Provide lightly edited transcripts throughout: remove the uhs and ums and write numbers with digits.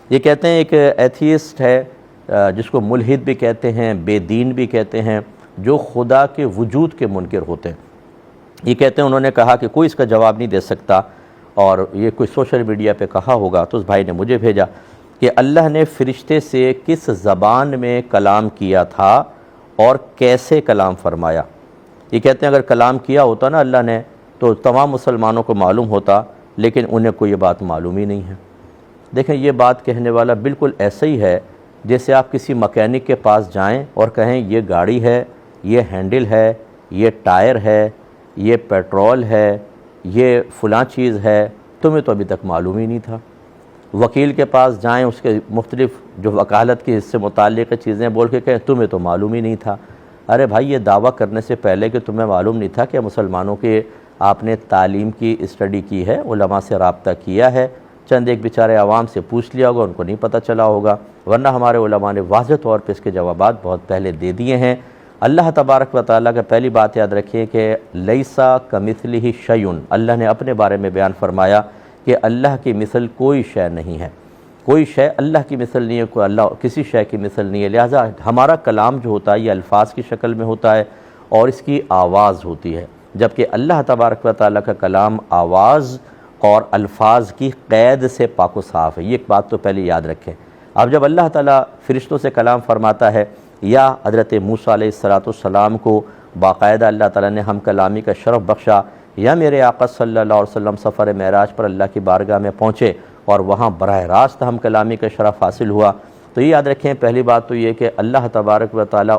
یہ کہتے ہیں ایک ایتھیسٹ ہے جس کو ملحد بھی کہتے ہیں، بے دین بھی کہتے ہیں، جو خدا کے وجود کے منکر ہوتے ہیں۔ یہ کہتے ہیں انہوں نے کہا کہ کوئی اس کا جواب نہیں دے سکتا، اور یہ کوئی سوشل میڈیا پہ کہا ہوگا، تو اس بھائی نے مجھے بھیجا کہ اللہ نے فرشتے سے کس زبان میں کلام کیا تھا اور کیسے کلام فرمایا۔ یہ کہتے ہیں اگر کلام کیا ہوتا نا اللہ نے تو تمام مسلمانوں کو معلوم ہوتا، لیکن انہیں کوئی یہ بات معلوم ہی نہیں ہے۔ دیکھیں یہ بات کہنے والا بالکل ایسا ہی ہے جیسے آپ کسی مکینک کے پاس جائیں اور کہیں یہ گاڑی ہے، یہ ہینڈل ہے، یہ ٹائر ہے، یہ پیٹرول ہے، یہ فلاں چیز ہے، تمہیں تو ابھی تک معلوم ہی نہیں تھا۔ وکیل کے پاس جائیں، اس کے مختلف جو وکالت کی اس سے متعلق چیزیں بول کے کہیں تمہیں تو معلوم ہی نہیں تھا۔ ارے بھائی یہ دعویٰ کرنے سے پہلے کہ تمہیں معلوم نہیں تھا کہ مسلمانوں کے آپ نے تعلیم کی اسٹڈی کی ہے، علماء سے رابطہ کیا ہے، چند ایک بیچارے عوام سے پوچھ لیا ہوگا، ان کو نہیں پتہ چلا ہوگا، ورنہ ہمارے علماء نے واضح طور پہ اس کے جوابات بہت پہلے دے دیے ہیں۔ اللہ تبارک و تعالیٰ کا پہلی بات یاد رکھیے کہ لیسا کمثلہ شیء، اللہ نے اپنے بارے میں بیان فرمایا کہ اللہ کی مثل کوئی شے نہیں ہے، کوئی شے اللہ کی مثل نہیں ہے، کوئی اللہ کسی شے کی مثل نہیں ہے۔ لہٰذا ہمارا کلام جو ہوتا ہے یہ الفاظ کی شکل میں ہوتا ہے اور اس کی آواز ہوتی ہے، جبکہ اللہ تبارک و تعالیٰ کا کلام آواز اور الفاظ کی قید سے پاک و صاف ہے۔ یہ ایک بات تو پہلے یاد رکھیں۔ اب جب اللہ تعالیٰ فرشتوں سے کلام فرماتا ہے یا حضرت موسیٰ علیہ السلام کو باقاعدہ اللہ تعالیٰ نے ہم کلامی کا شرف بخشا، یا میرے آقا صلی اللہ علیہ وسلم سفر معراج پر اللہ کی بارگاہ میں پہنچے اور وہاں براہ راست ہم کلامی کا شرف حاصل ہوا، تو یہ یاد رکھیں پہلی بات تو یہ کہ اللہ تبارک و تعالیٰ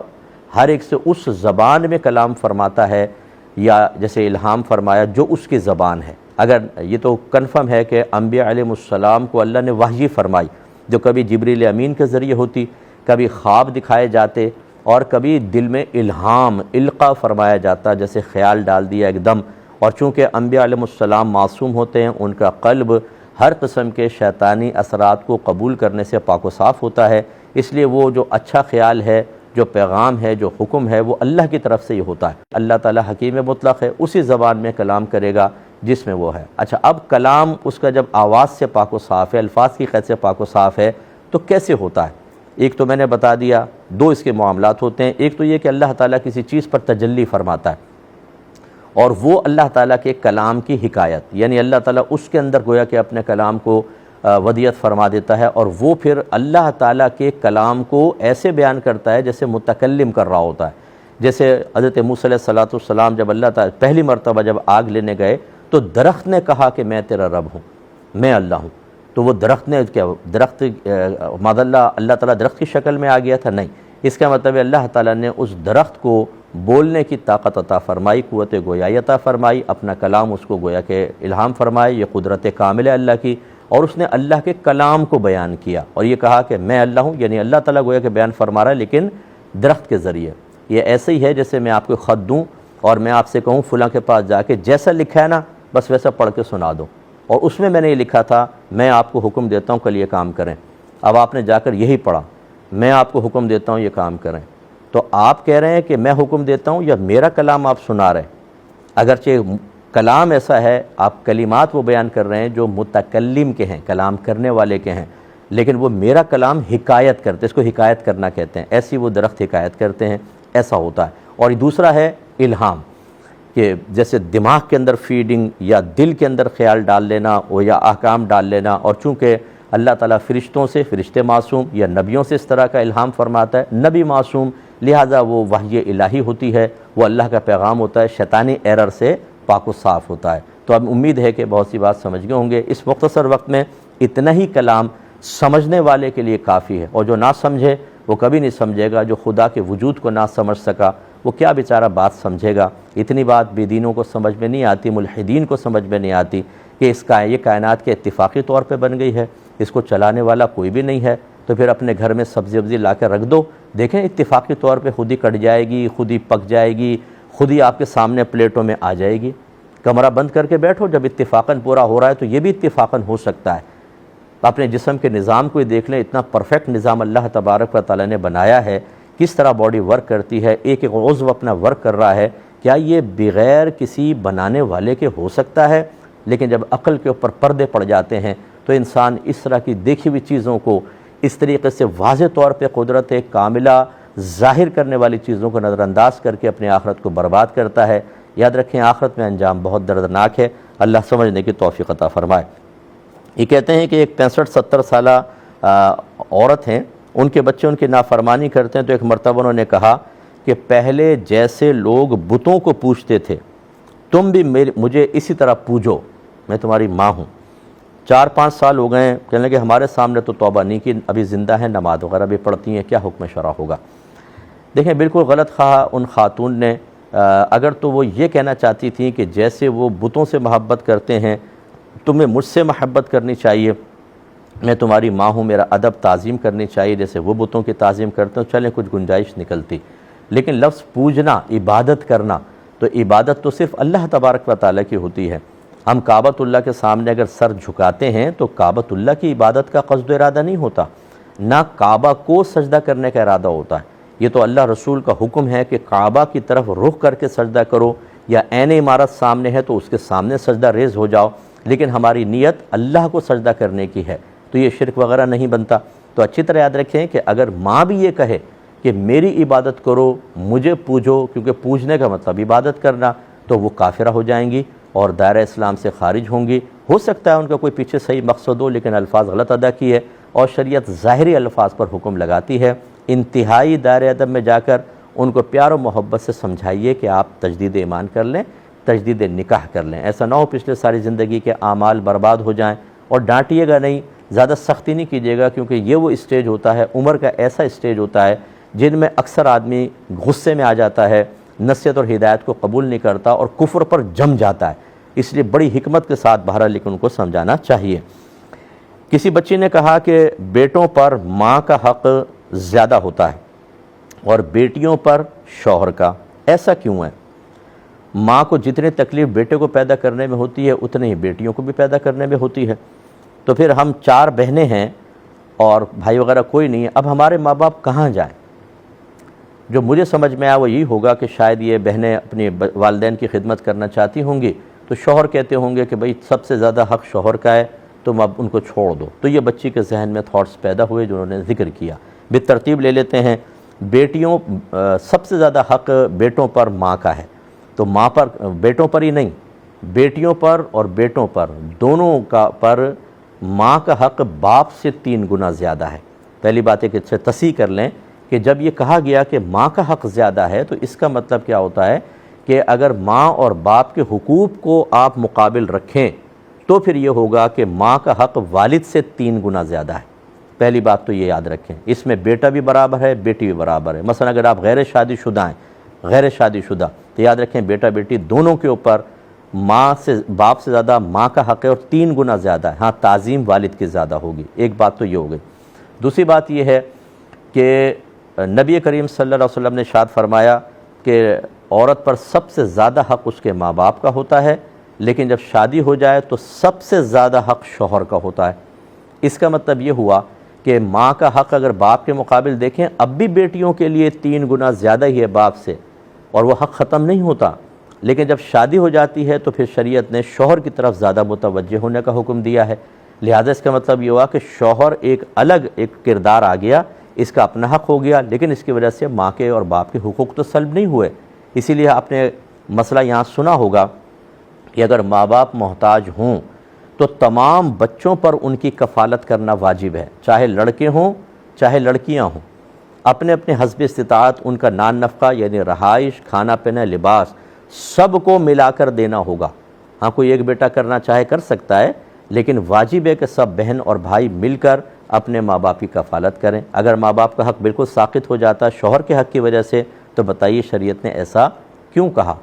ہر ایک سے اس زبان میں کلام فرماتا ہے، یا جیسے الہام فرمایا جو اس کی زبان ہے۔ اگر یہ تو کنفرم ہے کہ انبیاء علیہ السلام کو اللہ نے وحی فرمائی، جو کبھی جبریل امین کے ذریعے ہوتی، کبھی خواب دکھائے جاتے، اور کبھی دل میں الہام القاء فرمایا جاتا، جیسے خیال ڈال دیا ایک دم۔ اور چونکہ انبیاء علیہ السلام معصوم ہوتے ہیں، ان کا قلب ہر قسم کے شیطانی اثرات کو قبول کرنے سے پاک و صاف ہوتا ہے، اس لیے وہ جو اچھا خیال ہے، جو پیغام ہے، جو حکم ہے، وہ اللہ کی طرف سے ہی ہوتا ہے۔ اللہ تعالیٰ حکیم مطلق ہے، اسی زبان میں کلام کرے گا جس میں وہ ہے۔ اچھا اب کلام اس کا جب آواز سے پاک و صاف ہے، الفاظ کی قید سے پاک و صاف ہے، تو کیسے ہوتا ہے؟ ایک تو میں نے بتا دیا، دو اس کے معاملات ہوتے ہیں۔ ایک تو یہ کہ اللہ تعالیٰ کسی چیز پر تجلی فرماتا ہے، اور وہ اللہ تعالیٰ کے کلام کی حکایت، یعنی اللہ تعالیٰ اس کے اندر گویا کہ اپنے کلام کو ودیعت فرما دیتا ہے، اور وہ پھر اللہ تعالیٰ کے کلام کو ایسے بیان کرتا ہے جیسے متکلم کر رہا ہوتا ہے۔ جیسے حضرت موسیٰ علیہ السلام جب اللہ تعالیٰ پہلی مرتبہ جب آگ لینے گئے تو درخت نے کہا کہ میں تیرا رب ہوں، میں اللہ ہوں، تو وہ درخت نے کیا درخت ماذ اللہ تعالیٰ درخت کی شکل میں آ گیا تھا؟ نہیں، اس کا مطلب اللہ تعالیٰ نے اس درخت کو بولنے کی طاقت عطا فرمائی، قوت گویائی عطا فرمائی، اپنا کلام اس کو گویا کہ الہام فرمائے، یہ قدرت کامل ہے اللہ کی، اور اس نے اللہ کے کلام کو بیان کیا اور یہ کہا کہ میں اللہ ہوں، یعنی اللہ تعالیٰ گویا کہ بیان فرما رہا ہے لیکن درخت کے ذریعے۔ یہ ایسے ہی ہے جیسے میں آپ کو خط دوں اور میں آپ سے کہوں فلاں کے پاس جا کے جیسا لکھا ہے نا بس ویسا پڑھ کے سنا دو، اور اس میں نے یہ لکھا تھا میں آپ کو حکم دیتا ہوں کل یہ کام کریں، اب آپ نے جا کر یہی پڑھا، میں آپ کو حکم دیتا ہوں یہ کام کریں، تو آپ کہہ رہے ہیں کہ میں حکم دیتا ہوں یا میرا کلام آپ سنا رہے ہیں؟ اگرچہ کلام ایسا ہے، آپ کلمات وہ بیان کر رہے ہیں جو متکلم کے ہیں، کلام کرنے والے کے ہیں، لیکن وہ میرا کلام حکایت کرتے، اس کو حکایت کرنا کہتے ہیں، ایسی وہ درخت حکایت کرتے ہیں، ایسا ہوتا ہے۔ اور دوسرا ہے الہام، کہ جیسے دماغ کے اندر فیڈنگ یا دل کے اندر خیال ڈال لینا یا احکام ڈال لینا، اور چونکہ اللہ تعالیٰ فرشتوں سے، فرشتے معصوم یا نبیوں سے اس طرح کا الہام فرماتا ہے، نبی معصوم، لہٰذا وہ وحی الہی ہوتی ہے، وہ اللہ کا پیغام ہوتا ہے، شیطانی ایرر سے پاک و صاف ہوتا ہے۔ تو اب امید ہے کہ بہت سی بات سمجھ گئے ہوں گے۔ اس مختصر وقت میں اتنا ہی کلام سمجھنے والے کے لیے کافی ہے، اور جو نہ سمجھے وہ کبھی نہیں سمجھے گا۔ جو خدا کے وجود کو نہ سمجھ سکا وہ کیا بیچارہ بات سمجھے گا؟ اتنی بات بے دینوں کو سمجھ میں نہیں آتی، ملحدین کو سمجھ میں نہیں آتی کہ یہ کائنات کے اتفاقی طور پہ بن گئی ہے، اس کو چلانے والا کوئی بھی نہیں ہے، تو پھر اپنے گھر میں سبزی وبزی لا کے رکھ دو، دیکھیں اتفاقی طور پہ خود ہی کٹ جائے گی، خود ہی پک جائے گی، خود ہی آپ کے سامنے پلیٹوں میں آ جائے گی۔ کمرہ بند کر کے بیٹھو، جب اتفاقاً پورا ہو رہا ہے تو یہ بھی اتفاقاً ہو سکتا ہے۔ اپنے جسم کے نظام کو ہی دیکھ لیں، اتنا پرفیکٹ نظام اللہ تبارک و تعالیٰ نے بنایا ہے، کس طرح باڈی ورک کرتی ہے، ایک ایک عضو اپنا ورک کر رہا ہے، کیا یہ بغیر کسی بنانے والے کے ہو سکتا ہے؟ لیکن جب عقل کے اوپر پردے پڑ جاتے ہیں تو انسان اس طرح کی دیکھی ہوئی چیزوں کو اس طریقے سے واضح طور پہ قدرت کاملہ ظاہر کرنے والی چیزوں کو نظر انداز کر کے اپنے آخرت کو برباد کرتا ہے۔ یاد رکھیں آخرت میں انجام بہت دردناک ہے، اللہ سمجھنے کی توفیق عطا فرمائے۔ یہ کہتے ہیں کہ ایک 65-70 سالہ عورت ہیں، ان کے بچے ان کی نافرمانی کرتے ہیں، تو ایک مرتبہ انہوں نے کہا کہ پہلے جیسے لوگ بتوں کو پوجتے تھے تم بھی مجھے اسی طرح پوجو، میں تمہاری ماں ہوں۔ 4-5 سال ہو گئے ہیں، کہنے لگے ہمارے سامنے تو توبہ نہیں کی، ابھی زندہ ہیں، نماز وغیرہ بھی پڑھتی ہیں، کیا حکم شرع ہوگا؟ دیکھیں بالکل غلط خواہ ان خاتون نے، اگر تو وہ یہ کہنا چاہتی تھیں کہ جیسے وہ بتوں سے محبت کرتے ہیں تمہیں مجھ سے محبت کرنی چاہیے، میں تمہاری ماں ہوں، میرا ادب تعظیم کرنی چاہیے جیسے وہ بتوں کی تعظیم کرتے ہیں، چلیں کچھ گنجائش نکلتی۔ لیکن لفظ پوجنا، عبادت کرنا، تو عبادت تو صرف اللہ تبارک و تعالیٰ کی ہوتی ہے۔ ہم کعبۃ اللہ کے سامنے اگر سر جھکاتے ہیں تو کعبۃ اللہ کی عبادت کا قصد و ارادہ نہیں ہوتا، نہ کعبہ کو سجدہ کرنے کا ارادہ ہوتا ہے۔ یہ تو اللہ رسول کا حکم ہے کہ کعبہ کی طرف رخ کر کے سجدہ کرو، یا عین عمارت سامنے ہے تو اس کے سامنے سجدہ ریز ہو جاؤ، لیکن ہماری نیت اللہ کو سجدہ کرنے کی ہے، تو یہ شرک وغیرہ نہیں بنتا۔ تو اچھی طرح یاد رکھیں کہ اگر ماں بھی یہ کہے کہ میری عبادت کرو، مجھے پوجو، کیونکہ پوجنے کا مطلب عبادت کرنا، تو وہ کافرہ ہو جائیں گی اور دائرہ اسلام سے خارج ہوں گی۔ ہو سکتا ہے ان کا کوئی پیچھے صحیح مقصد ہو، لیکن الفاظ غلط ادا کیے، اور شریعت ظاہری الفاظ پر حکم لگاتی ہے۔ انتہائی دائرہ ادب میں جا کر ان کو پیار و محبت سے سمجھائیے کہ آپ تجدید ایمان کر لیں، تجدید نکاح کر لیں، ایسا نہ ہو پچھلے ساری زندگی کے اعمال برباد ہو جائیں۔ اور ڈانٹیے گا نہیں، زیادہ سختی نہیں کیجیے گا، کیونکہ یہ وہ اسٹیج ہوتا ہے، عمر کا ایسا اسٹیج ہوتا ہے جن میں اکثر آدمی غصے میں آ جاتا ہے، نصیحت اور ہدایت کو قبول نہیں کرتا اور کفر پر جم جاتا ہے۔ اس لیے بڑی حکمت کے ساتھ بہرحال لیکن ان کو سمجھانا چاہیے۔ کسی بچی نے کہا کہ بیٹوں پر ماں کا حق زیادہ ہوتا ہے اور بیٹیوں پر شوہر کا، ایسا کیوں ہے؟ ماں کو جتنی تکلیف بیٹے کو پیدا کرنے میں ہوتی ہے اتنی ہی بیٹیوں کو بھی پیدا کرنے میں ہوتی ہے۔ تو پھر ہم 4 بہنیں ہیں اور بھائی وغیرہ کوئی نہیں ہے، اب ہمارے ماں باپ کہاں جائیں؟ جو مجھے سمجھ میں آیا وہ یہی ہوگا کہ شاید یہ بہنیں اپنی والدین کی خدمت کرنا چاہتی ہوں گی، تو شوہر کہتے ہوں گے کہ بھئی سب سے زیادہ حق شوہر کا ہے، تم اب ان کو چھوڑ دو۔ تو یہ بچی کے ذہن میں تھاٹس پیدا ہوئے جو انہوں نے ذکر کیا۔ بالترتیب لے لیتے ہیں، سب سے زیادہ حق بیٹوں پر ماں کا ہے، تو ماں پر، بیٹوں پر ہی نہیں، بیٹیوں پر اور بیٹوں پر دونوں کا پر ماں کا حق باپ سے 3 گنا زیادہ ہے۔ پہلی بات ہے کہ تصحیح کر لیں کہ جب یہ کہا گیا کہ ماں کا حق زیادہ ہے تو اس کا مطلب کیا ہوتا ہے کہ اگر ماں اور باپ کے حقوق کو آپ مقابل رکھیں تو پھر یہ ہوگا کہ ماں کا حق والد سے 3 گنا زیادہ ہے۔ پہلی بات تو یہ یاد رکھیں، اس میں بیٹا بھی برابر ہے، بیٹی بھی برابر ہے۔ مثلا اگر آپ غیر شادی شدہ ہیں، غیر شادی شدہ، تو یاد رکھیں بیٹا بیٹی دونوں کے اوپر ماں سے، باپ سے زیادہ ماں کا حق ہے اور 3 گنا زیادہ ہے۔ ہاں تعظیم والد کی زیادہ ہوگی، ایک بات تو یہ ہو گئی۔ دوسری بات یہ ہے کہ نبی کریم صلی اللہ علیہ وسلم نے ارشاد فرمایا کہ عورت پر سب سے زیادہ حق اس کے ماں باپ کا ہوتا ہے، لیکن جب شادی ہو جائے تو سب سے زیادہ حق شوہر کا ہوتا ہے۔ اس کا مطلب یہ ہوا کہ ماں کا حق اگر باپ کے مقابل دیکھیں اب بھی بیٹیوں کے لیے 3 گنا زیادہ ہی ہے باپ سے، اور وہ حق ختم نہیں ہوتا، لیکن جب شادی ہو جاتی ہے تو پھر شریعت نے شوہر کی طرف زیادہ متوجہ ہونے کا حکم دیا ہے۔ لہذا اس کا مطلب یہ ہوا کہ شوہر ایک الگ ایک کردار آ گیا، اس کا اپنا حق ہو گیا، لیکن اس کی وجہ سے ماں کے اور باپ کے حقوق تو سلب نہیں ہوئے۔ اسی لیے آپ نے مسئلہ یہاں سنا ہوگا کہ اگر ماں باپ محتاج ہوں تو تمام بچوں پر ان کی کفالت کرنا واجب ہے، چاہے لڑکے ہوں چاہے لڑکیاں ہوں۔ اپنے اپنے حسب استطاعت ان کا نان نفقہ یعنی رہائش، کھانا پینا، لباس سب کو ملا کر دینا ہوگا۔ ہاں کوئی ایک بیٹا کرنا چاہے کر سکتا ہے، لیکن واجب ہے کہ سب بہن اور بھائی مل کر اپنے ماں باپ کی کفالت کریں۔ اگر ماں باپ کا حق بالکل ساقط ہو جاتا شوہر کے حق کی وجہ سے تو بتائیے شریعت نے ایسا کیوں کہا؟